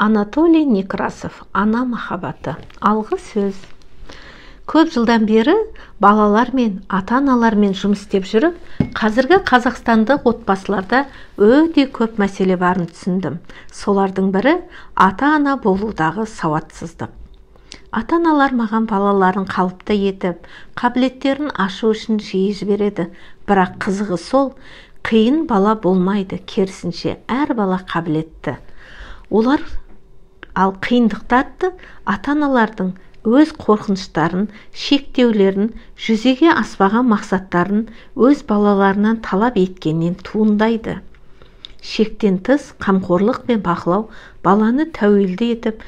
Анатолий Некрасов, ана махаббаты. Алғы сөз. Көп жылдан бері балалармен, ата-аналармен жұмыс істеп жүріп, қазіргі қазақстандық отбасыларда өте көп мәселе барын түсіндім. Солардың бірі ата-ана болудағы сауатсыздық. Ата-аналар маған балаларын қалыпты етіп, қабілеттерін ашу үшін жиі жібереді. Бірақ қызығы сол, қиын бала болмайды, керісінше әр бала қабілетті. Олар ал қиындықтарды ата-аналардың өз қорқыныштарын, шектеулерін, жүзеге аспаған мақсаттарын өз балаларынан талап еткеннен туындайды. Шектен тыс қамқорлық пен бақылау баланы тәуелді етіп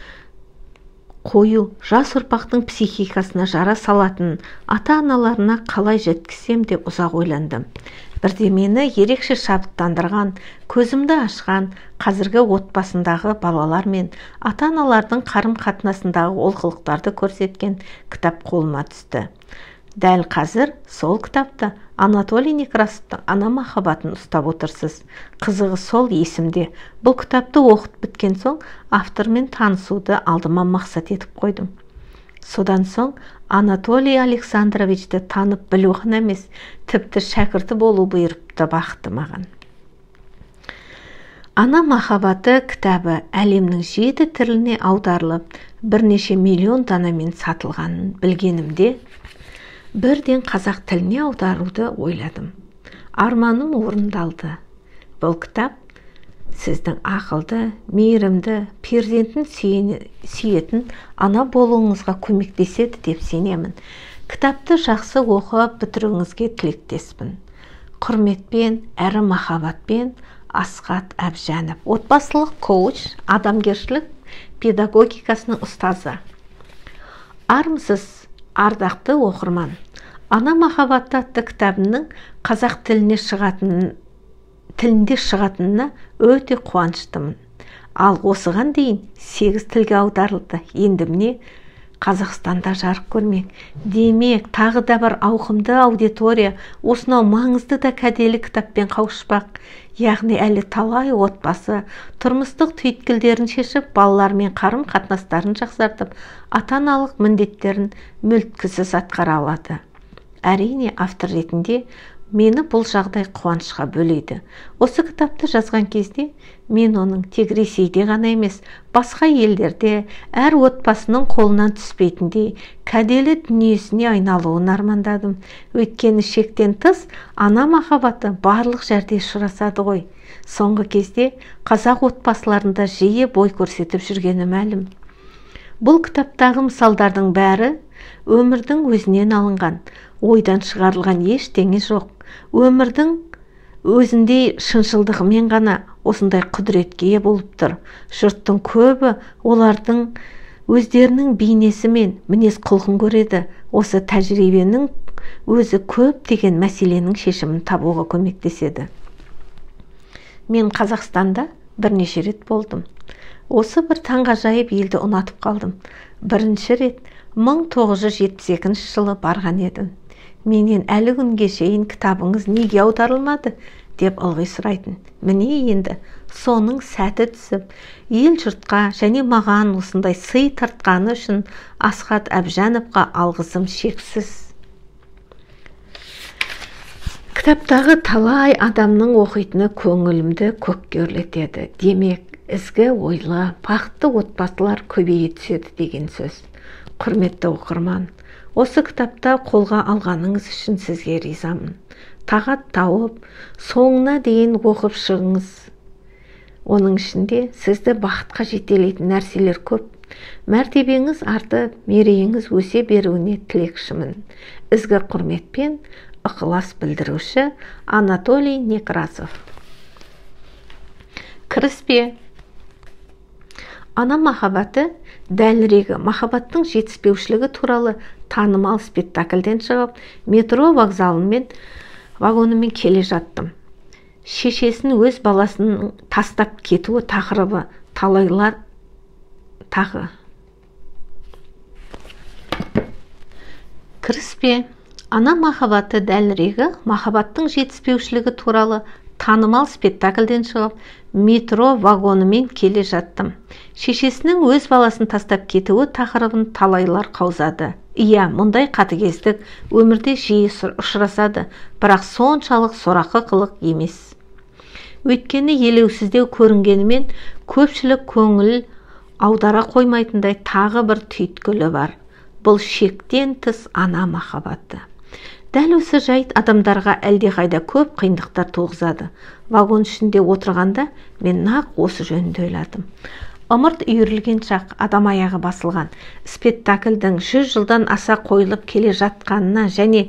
қою жас ұрпақтың психикасына жара салатынын ата-аналарына қалай жеткізсем деп ұзақ ойландым. Бірде мені ерекше шабыттандырған, көзімді ашқан қазіргі отбасындағы балалар мен ата-аналардың қарым-қатынасындағы олқылықтарды көрсеткен кітап қолыма түсті. Дәл қазір сол кітапта Анатолий Некрасовтың ана махаббатын ұстап отырсыз. Қызығы сол есімде. Бұл кітапты оқып біткен соң автормен танысуды алдыма мақсат етіп қойдым. Содан соң Анатолий Александровичті танып білу ғана емес, тіпті шәкірті болу бұйырыпты бақыты маған. Ана махаббаты кітабы әлемнің 7 тіліне аударылып, бірнеше миллион данамен сатылғанын білгенімде, бірден қазақ тіліне аударуды ойладым. Арманым орындалды. Бұл кітап сіздің ақылды, мейірімді, перзентін сүйетін ана болуыңызға көмектеседі деп сенемін. Кітапты жақсы оқып бітіруіңізге тілектеспін. Құрметпен, әрі махаббатпен, Асхат Әбжанов, отбасылық коуч, адамгершілік педагогикасының ұстазы. Армысыз, ардақты оқырман. Ана махаббаты атты кітабының қазақ тілінде шығатынына өте қуаныштымын. Ал осыған дейін 8 тілге аударылды. Енді міне Қазақстанда жарық көрмек. Демек, тағы да бір ауқымды аудитория осынау маңызды да кәделі кітаппен қауышпақ. Яғни әлі талай отбасы тұрмыстық түйткілдерін шешіп, балалармен қарым-қатынастарын жақсартып, ата-аналық міндеттерін мүлткісіз атқара алады. Әрине, автор ретінде мені бұл жағдай қуанышқа бөлейді. Осы кітапты жазған кезде мен оның тек Ресейде ғана емес, басқа елдерде әр отбасының қолынан түспейтіндей кәделі дүниесіне айналуын армандадым. Өйткені шектен тыс ана махаббаты барлық жерде ұшырасады ғой. Соңғы кезде қазақ отбасыларында жиі бой көрсетіп жүргені мәлім. Бұл кітаптағы мысалдардың бәрі өмірдің өзінен алынған, ойдан шығарылған ештеңе жоқ. Өмірдің өзіндей шыншылдығымен ғана осындай құдіретке ие болып тұр. Жұрттың көбі олардың өздерінің бейнесі мен мінез құлқын көреді. Осы тәжірибенің өзі көп деген мәселенің шешімін табуға көмектеседі. Мен Қазақстанда бірнеше рет болдым. Осы бір таңғажайып елді ұнатып қалдым. Бірінші рет 1972 жылы барған едім. Менен әлі күнге шейін кітабыңыз неге аударылмады деп ылғи сұрайтын. Міне енді соның сәті түсіп, ел жұртқа және маған осындай сый тартқаны үшін Асхат Әбжановқа алғысым шексіз. Кітаптағы талай адамның оқитыны көңілімді көкке өрлетеді. Демек, ізгі ойлы, бақытты отбасылар көбейе түседі деген сөз. Құрметті оқырман, осы кітапта қолға алғаныңыз үшін сізге ризамын. Тағат тауып, соңына дейін оқып шығыңыз. Оның ішінде сізді бақытқа жетелейтін нәрселер көп. Мәртебеңіз артып, мерейіңіз өсе беруіне тілекшімін. Ізгі құрметпен, ықылас білдіруші Анатолий Некрасов. Кіріспе. Ана махаббаты дәлірегі махаббаттың жетіспеушілігі туралы танымал спектакльден шығып, метро вокзалымен вагонымен келе жаттым. Шешесін өз баласын тастап кетуі тақырыбы талайлар тағы. Кіріспе. Ана махаббаты дәлірегі махаббаттың жетіспеушілігі туралы танымал спектакльден шығып, метро вагонымен келе жаттым. Шешесінің өз баласын тастап кетуі тақырыбын талайлар қаузады. Иә, мұндай қатыгездік өмірде жиі ұшырасады, бірақ соншалық сорақы қылық емес. Өйткені елеусіздеу көрінгенімен көпшілік көңіл аудара қоймайтындай тағы бір түйткілі бар. Бұл шектен тыс ана махаббаты. Дәл осы жайт адамдарға әлдеқайда көп қиындықтар туғызады. Вагон ішінде отырғанда мен нақ осы жөнінде ойладым. Ымырт үйірілген шақ, адам аяғы басылған, спектакльдің 100 жылдан аса қойылып келе жатқанына және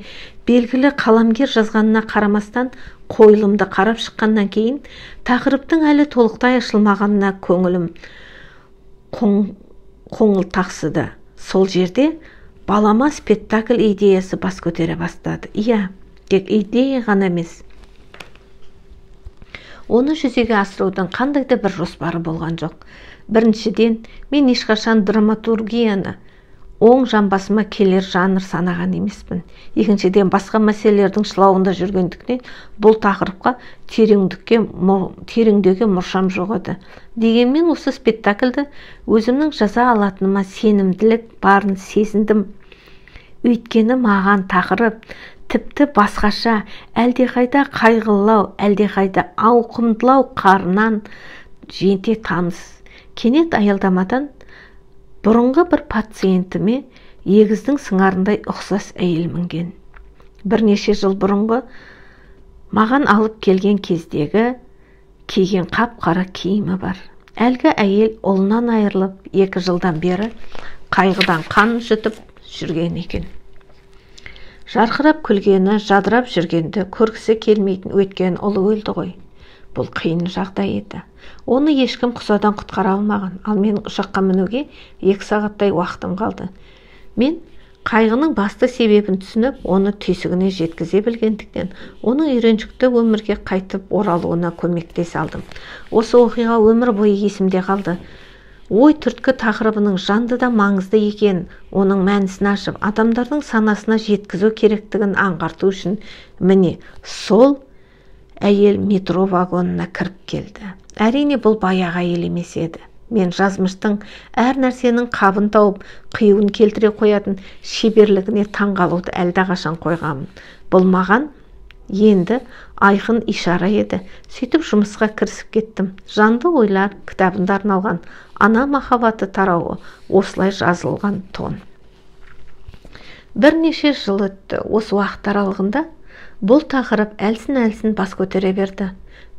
белгілі қаламгер жазғанына қарамастан қойылымды қарап шыққаннан кейін тақырыптың әлі толықтай ашылмағанына көңілім қоңыл тақсыды. Сол жерде балама спектакль идеясы бас көтере бастады. Иә, тек идея ғана емес. Оны жүзеге асырудың қандай да бір жоспары болған жоқ. Біріншіден, мен ешқашан драматургияны оң жамбасыма келер жанр санаған емеспін. Екіншіден, басқа мәселелердің шылауында жүргендіктен бұл тақырыпқа тереңдеуге мұршам жоқ еді. Дегенмен осы спектакльді өзімнің жаза алатыныма сенімділік барын сезіндім. Өйткені маған тақырып тіпті басқаша, әлдеқайда қайғылау, әлдеқайда ауқымдылау қарынан жете таныс. Кенет аялдамадан бұрынғы бір пациентіме егіздің сыңарындай ұқсас әйел мінген. Бірнеше жыл бұрынғы маған алып келген кездегі киген қап-қара киімі бар. Әлгі әйел ұлынан айырылып, 2 жылдан бері қайғыдан қан жұтып жүрген екен. Жарқырап күлгені, жадырап жүргенді көргісі келмейтін, өткен ұлы өлді ғой. Бұл қиын жағдай еді. Оны ешкім құзадан құтқара алмаған, ал мен ұшаққа мінуге 2 сағаттай уақытым қалды. Мен қайғының басты себебін түсініп, оны түйсігіне жеткізе білгендіктен, оның үйреншікті өмірге қайтып оралуына көмектесе алдым. Осы оқиға өмір бойы есімде қалды. Ой түрткі тақырыбының жанды да маңызды екен, оның мәнісін ашып, адамдардың санасына жеткізу керектігін аңғарту үшін міне сол әйел метро вагонына кіріп келді. Әрине бұл баяғы әйел емес еді. Мен жазмыштың әр нәрсенің қабын тауып, қиюын келтіре қоятын шеберлігіне таңғалуды әлдеқашан қойғанмын. Бұл маған енді айқын ишара еді. Сөйтіп жұмысқа кірісіп кеттім. Жанды ойлар кітабында арналған ана махаббаты тарауы осылай жазылған тон. Бірнеше жыл өтті. Осы уақыт аралығында бұл тақырып әлсін-әлсін бас көтере берді.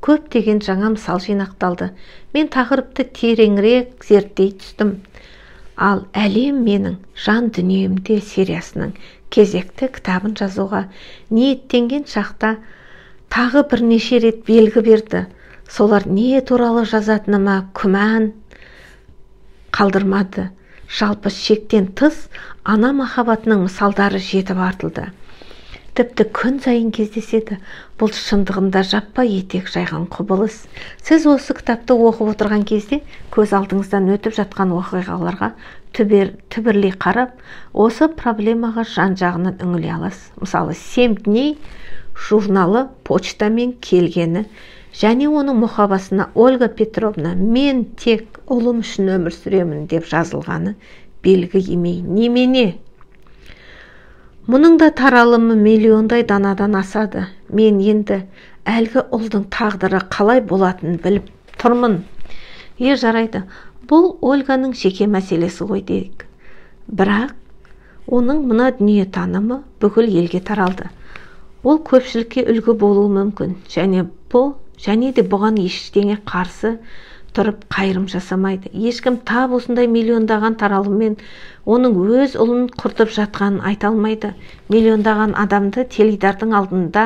Көптеген жаңа мысал жинақталды. Мен тақырыпты тереңірек зерттей түстім. Ал әлем менің жан дүниемде сериясының кезекті кітабын жазуға ниеттенген шақта тағы бірнеше рет белгі берді. Солар не туралы жазатыныма күмән қалдырмады. Жалпы шектен тыс ана махаббатының мысалдары жетіп артылды. Тіпті күн сайын кездеседі. Бұл шындығында жаппай етек жайған құбылыс. Сіз осы кітапты оқып отырған кезде көз алдыңыздан өтіп жатқан оқиғаларға түбірлей қарап, осы проблемаға жан-жағынан үңіле аласыз. Мысалы, 7 дней журналы почтамен келгені және оның мұқабасына Ольга Петровна мен тек ұлым үшін өмір сүремін деп жазылғаны белгі емей немене? Мұның да таралымы миллиондай данадан асады. Мен енді әлгі ұлдың тағдыры қалай болатынын біліп тұрмын. Жарайды, бұл Ольганың жеке мәселесі ғой дейік. Бірақ оның мына дүние танымы бүкіл елге таралды. Ол көпшілікке үлгі болуы мүмкін, және де бұған ештеңе қарсы тұрып қайырым жасамайды. Ешкім тап осындай миллиондаған таралыммен оның өз ұлын құртып жатқанын айта алмайды. Миллиондаған адамды теледидардың алдында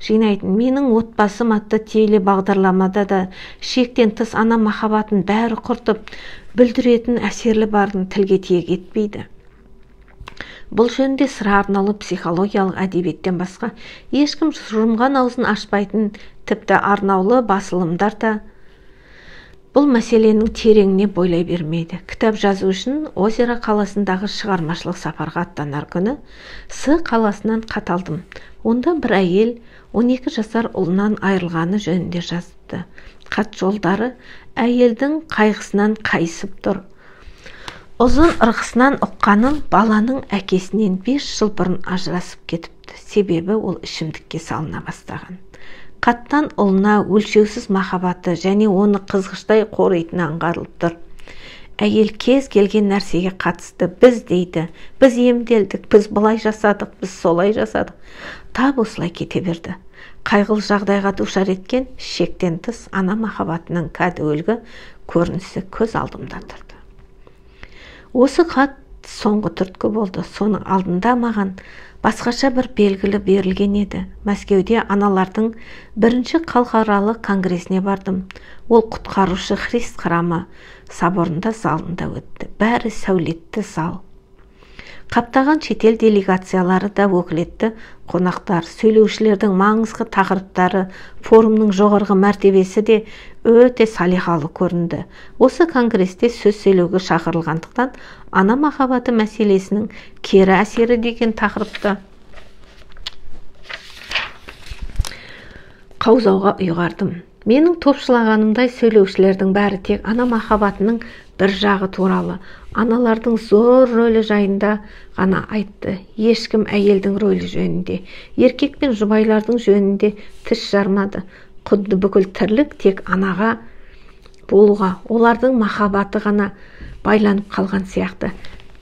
жинайтын менің отбасым атты телебағдарламада да шектен тыс ана махаббатын бәрі құртып бүлдіретін әсерлі барын тілге тиек етпейді. Бұл жөнінде сыра арнаулы психологиялық әдебиеттен басқа ешкім жұмған аузын ашпайтын, тіпті арнаулы басылымдар да бұл мәселенің тереңіне бойлай бермейді. Кітап жазу үшін Озера қаласындағы шығармашылық сапарға аттанар күні С қаласынан хат алдым. Онда бір әйел 12 жасар ұлынан айырылғаны жөнінде жазыпты. Хат жолдары әйелдің қайғысынан қайысып тұр. Ұзын ырғысынан ұққаным, баланың әкесінен 5 жыл бұрын ажырасып кетіпті. Себебі ол ішімдікке салына бастаған. Хаттан ұлына өлшеусіз махаббаты және оны қызғыштай қоритыны аңғарылып тұр. Әйел кез келген нәрсеге қатысты біз дейді, біз емделдік, біз былай жасадық, біз солай жасадық. Тап осылай кете берді. Қайғылы жағдайға душар еткен шектен тыс ана махаббатының кәдуілгі көрінісі көз алдымда тұрды. Осы хат соңғы түрткі болды. Соның алдында маған басқаша бір белгілі берілген еді. Мәскеуде аналардың бірінші халықаралық конгресіне бардым. Ол құтқарушы Христ храмы соборында залында өтті. Бәрі сәулетті зал. Қаптаған шетел делегациялары да өкілетті қонақтар, сөйлеушілердің маңызды тақырыптары, форумның жоғарғы мәртебесі де өте салиқалы көрінді. Осы конгресте сөз сөйлеуге шақырылғандықтан ана махаббаты мәселесінің кері әсері деген тақырыпты қаузауға ұйғардым. Менің топшылағанымдай сөйлеушілердің бәрі тек ана махаббатының бір жағы туралы, аналардың зор рөлі жайында ғана айтты. Ешкім әйелдің рөлі жөнінде, еркек пен жұбайлардың жөнінде тіс жармады. Құдды бүкіл тірлік тек анаға болуға, олардың махаббаты ғана байланып қалған сияқты.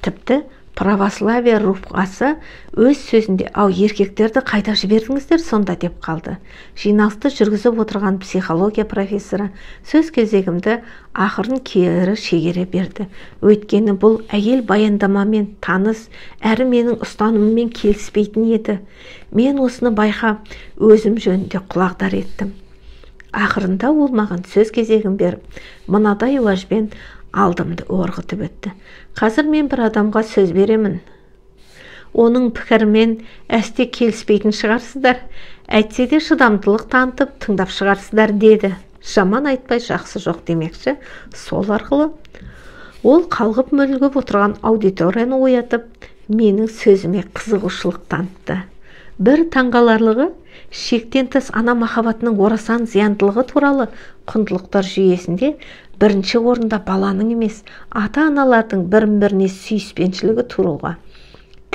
Тіпті православие рухасы өз сөзінде, ау еркектерді қайда жібердіңіздер сонда деп қалды. Жиналысты жүргізіп отырған психология профессоры сөз кезегімді ақырын кері шегере берді. Өйткені бұл әйел баяндамамен таныс, әрі менің ұстанымыммен келіспейтін еді. Мен осыны байқап, өзім жөнінде құлағдар еттім. Ақырында ол маған сөз кезегін беріп, мынадай уәжбен алдымды орғытып өтті. Қазір мен бір адамға сөз беремін. Оның пікірімен әсте келіспейтін шығарсыздар, әйтсе де шыдамдылық танытып тыңдап шығарсыздар деді. Жаман айтпай жақсы жоқ демекші. Сол арқылы ол қалғып мүлгіп отырған аудиторияны оятып, менің сөзіме қызығушылық танытты. Бір таңғаларлығы, шектен тыс ана махаббатының орасан зияндылығы туралы құндылықтар жүйесінде бірінші орында баланың емес, ата-аналардың бірін-біріне сүйіспеншілігі тұруға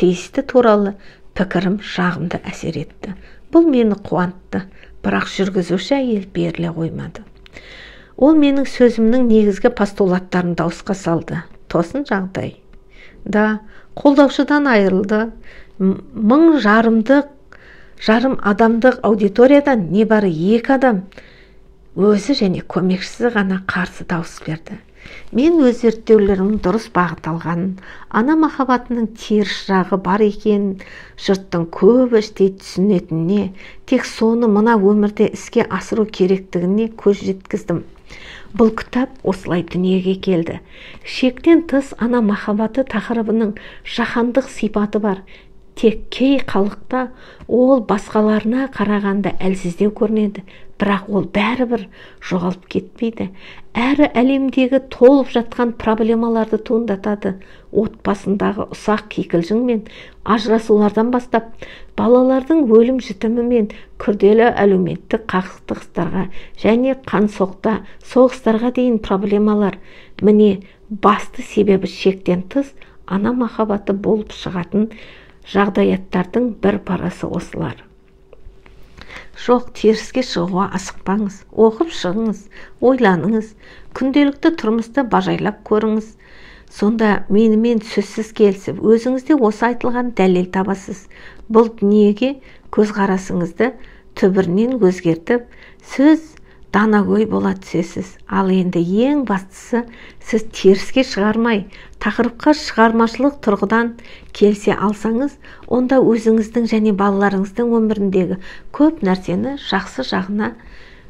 тиісті туралы пікірім жағымды әсер етті. Бұл мені қуантты, бірақ жүргізуші әйел беріле қоймады. Ол менің сөзімнің негізгі постулаттарын дауысқа салды. Тосын жағдай да қолдаушыдан айырылды. Жарым адамдық аудиториядан небары 2 адам өзі және көмекшісі ғана қарсы дауыс берді. Мен өз зерттеулерімнің дұрыс бағыт алғанын, ана махаббатының теріс жағы бар екенін, жұрттың көбі іштей түсінетініне, тек соны мына өмірде іске асыру керектігіне көз жеткіздім. Бұл кітап осылай дүниеге келді. Шектен тыс ана махаббаты тақырыбының жаһандық сипаты бар. Тек кей халықта ол басқаларына қарағанда әлсіздеу көрінеді, бірақ ол бәрібір жоғалып кетпейді. Әрі әлемдегі толып жатқан проблемаларды туындатады. Отбасындағы ұсақ кикілжің мен ажырасулардан бастап, балалардың өлім жітімі мен күрделі әлеуметтік қақтығыстарға және қансоқта соғыстарға дейін проблемалар. Міне, басты себебі шектен тыс ана махаббаты болып шығатын жағдаяттардың бір парасы осылар. Жоқ, теріске шығуға асықпаңыз, оқып шығыңыз, ойланыңыз, күнделікті тұрмысты бажайлап көріңіз. Сонда менімен сөзсіз келісіп, өзіңізде осы айтылған дәлел табасыз. Бұл дүниеге көзқарасыңызды түбірінен өзгертіп, сөз данагөй бола түсесіз. Ал енді ең бастысы, сіз теріске шығармай, тақырыпқа шығармашылық тұрғыдан келсе алсаңыз, онда өзіңіздің және балаларыңыздың өміріндегі көп нәрсені жақсы жағына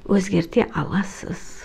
өзгерте аласыз.